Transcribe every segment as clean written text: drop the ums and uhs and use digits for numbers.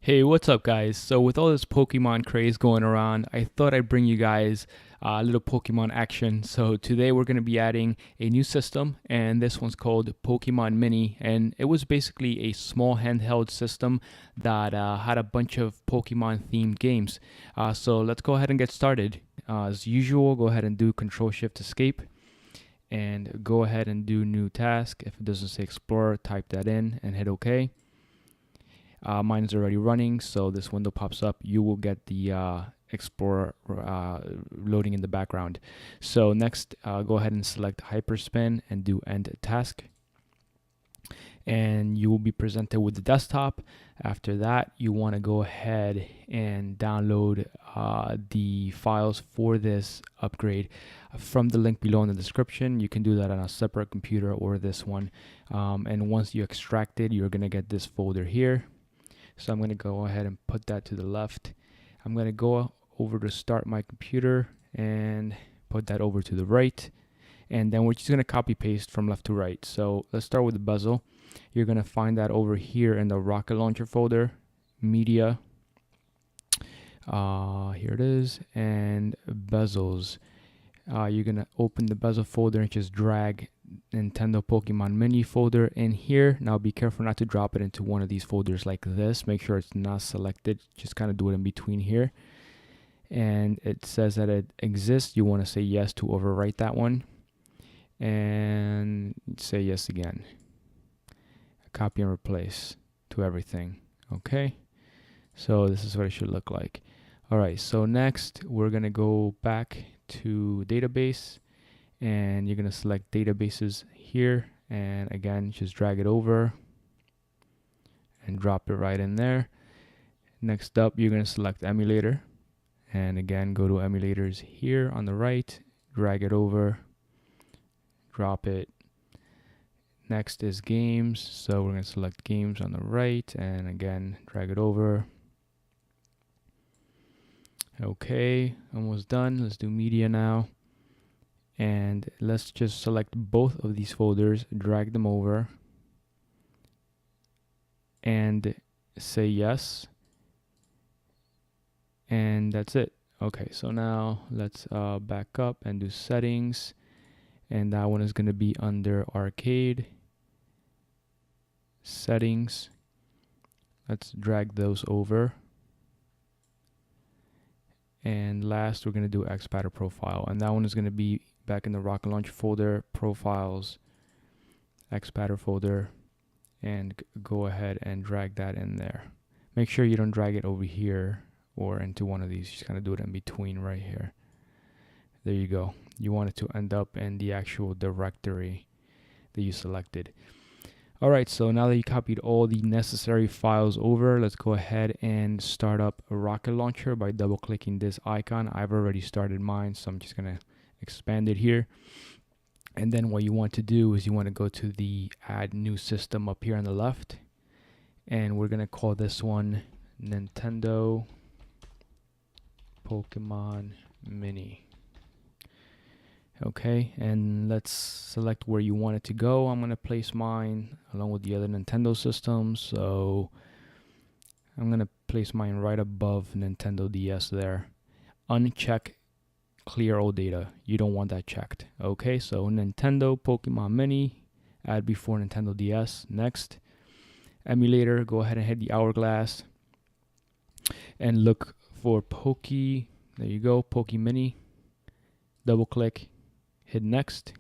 Hey, what's up, guys? So, with all this Pokemon craze going around, I thought I'd bring you guys a little Pokemon action. So, today we're going to be adding a new system, and this one's called Pokemon Mini. And it was basically a small handheld system that had a bunch of Pokemon themed games. So, let's go ahead and get started. As usual, go ahead and do Control Shift Escape and go ahead and do New Task. If it doesn't say Explorer, type that in and hit OK. Mine is already running, so this window pops up. You will get the Explorer loading in the background. So next, go ahead and select Hyperspin and do End Task. And you will be presented with the desktop. After that, you want to go ahead and download the files for this upgrade from the link below in the description. You can do that on a separate computer or this one. And once you extract it, you're going to get this folder here. So I'm going to go ahead and put that to the left. I'm going to go over to Start My Computer and put that over to the right. And then we're just going to copy paste from left to right. So let's start with the bezel. You're going to find that over here in the Rocket Launcher folder, Media. Here it is, and bezels. You're going to open the bezel folder and just drag Nintendo Pokemon Mini folder in here. Now be careful not to drop it into one of these folders like this. Make sure it's not selected. Just kind of do it in between here. And it says that it exists. You want to say yes to overwrite that one. And say yes again. Copy and replace to everything. Okay. So this is what it should look like. All right. So next we're going to go back to database. And you're going to select databases here, and again just drag it over and drop it right in there. Next up, you're going to select emulator, and again go to emulators here on the right, drag it over, drop it. Next is games, so we're going to select games on the right, and again drag it over. Okay, almost done. Let's do media now. And let's just select both of these folders, drag them over, and say yes. And that's it. Okay, so now let's back up and do settings. And that one is going to be under arcade. Settings. Let's drag those over. And last, we're going to do Xpatter profile. And that one is going to be back in the Rocket Launcher folder, profiles, Xpatter folder, and go ahead and drag that in there. Make sure you don't drag it over here or into one of these. Just kind of do it in between right here. There you go. You want it to end up in the actual directory that you selected. All right, so now that you copied all the necessary files over, let's go ahead and start up a Rocket Launcher by double clicking this icon. I've already started mine, so I'm just going to expand it here. And then what you want to do is you want to go to the Add New System up here on the left. And we're going to call this one Nintendo Pokemon Mini. Okay, and let's select where you want it to go. I'm going to place mine along with the other Nintendo systems. So I'm going to place mine right above Nintendo DS there. Uncheck clear all data. You don't want that checked. Okay, so Nintendo Pokemon Mini, add before Nintendo DS. Next, emulator, go ahead and hit the hourglass and look for Poke. There you go, Poke Mini. Double click. Hit next.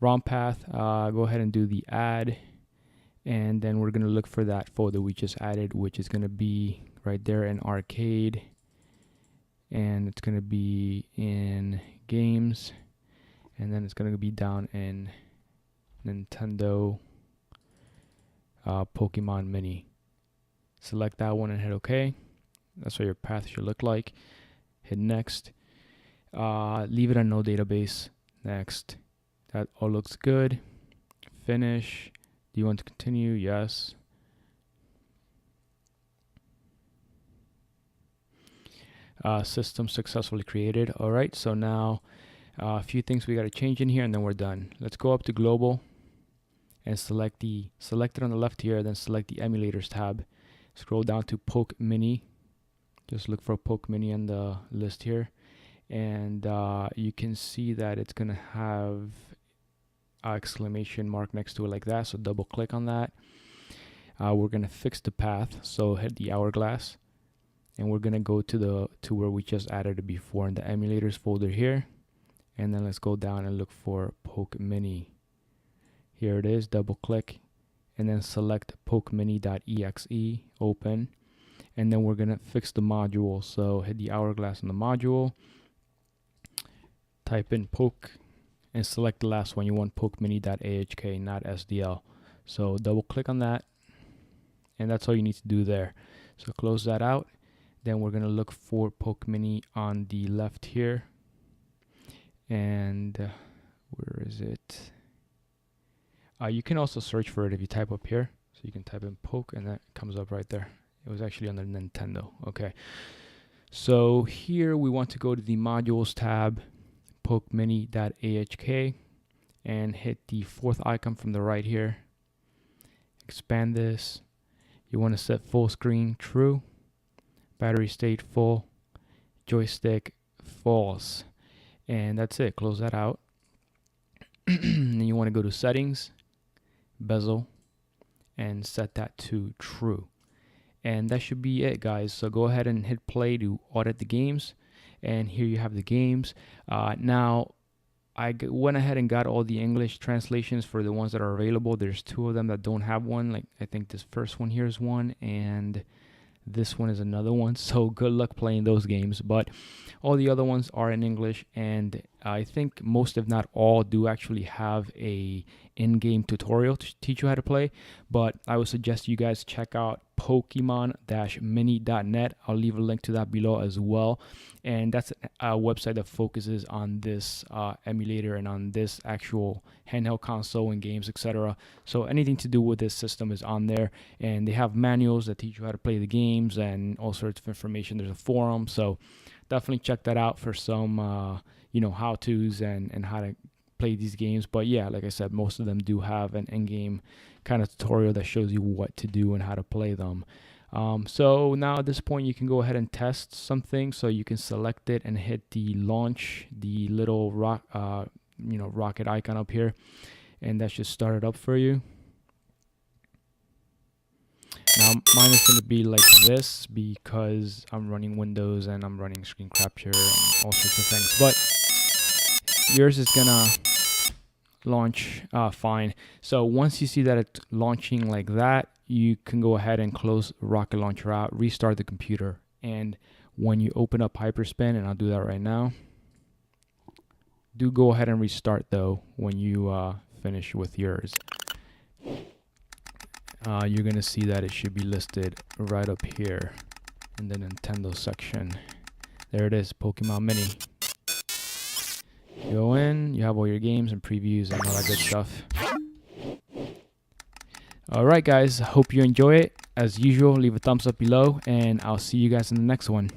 ROM path, go ahead and do the add, and then we're going to look for that folder we just added, which is going to be right there in arcade, and it's going to be in games, and then it's going to be down in Nintendo Pokemon Mini. Select that one and hit OK. That's what your path should look like. Hit next. Leave it on no database. Next. That all looks good. Finish. Do you want to continue? Yes. System successfully created. All right, so now a few things we got to change in here and then we're done. Let's go up to global and select it on the left here, then select the emulators tab. scroll down to Poke Mini. Just look for Poke Mini on the list here, and you can see that it's gonna have an exclamation mark next to it like that. So double click on that. We're gonna fix the path, so hit the hourglass, and we're gonna go to where we just added it before in the emulators folder here, and then let's go down and look for Poke Mini. Here it is. Double click, and then select pokemini.exe, open, and then we're gonna fix the module. So hit the hourglass on the module, type in poke, and select the last one. You want pokemini.ahk, not SDL. So double click on that, and that's all you need to do there. So close that out. Then we're gonna look for Pokemini on the left here, and where is it? You can also search for it if you type up here. So you can type in poke, and that comes up right there. It was actually under Nintendo. Okay. So here we want to go to the modules tab, pokemini.ahk, and hit the fourth icon from the right here. Expand this. You want to set full screen true, battery state full, joystick false, and that's it. Close that out. Then you want to go to settings, bezel, and set that to true. And that should be it, guys. So go ahead and hit play to audit the games, and here you have the games. Now I went ahead and got all the English translations for the ones that are available. There's 2 of them that don't have one. Like, I think this first one here is one, and this one is another one. So good luck playing those games. But all the other ones are in English, and I think most, if not all, do actually have a in-game tutorial to teach you how to play. But I would suggest you guys check out pokemon-mini.net. I'll leave a link to that below as well. And that's a website that focuses on this emulator and on this actual handheld console and games, etc. So anything to do with this system is on there. And they have manuals that teach you how to play the games and all sorts of information. There's a forum. So definitely check that out for some how-tos and how to play these games. But yeah, like I said, most of them do have an in-game kind of tutorial that shows you what to do and how to play them. So now at this point you can go ahead and test something. So you can select it and hit the launch, the little rocket icon up here, and that should start it up for you. Now mine is going to be like this because I'm running Windows and I'm running screen capture and all sorts of things, but yours is gonna launch fine. So once you see that it's launching like that, you can go ahead and close Rocket Launcher out, restart the computer, and when you open up Hyperspin, and I'll do that right now, do go ahead and restart though when you finish with yours. You're gonna see that it should be listed right up here in the Nintendo section. There it is, Pokemon Mini. Go in, you have all your games and previews and all that good stuff. Alright guys, hope you enjoy it. As usual, leave a thumbs up below, and I'll see you guys in the next one.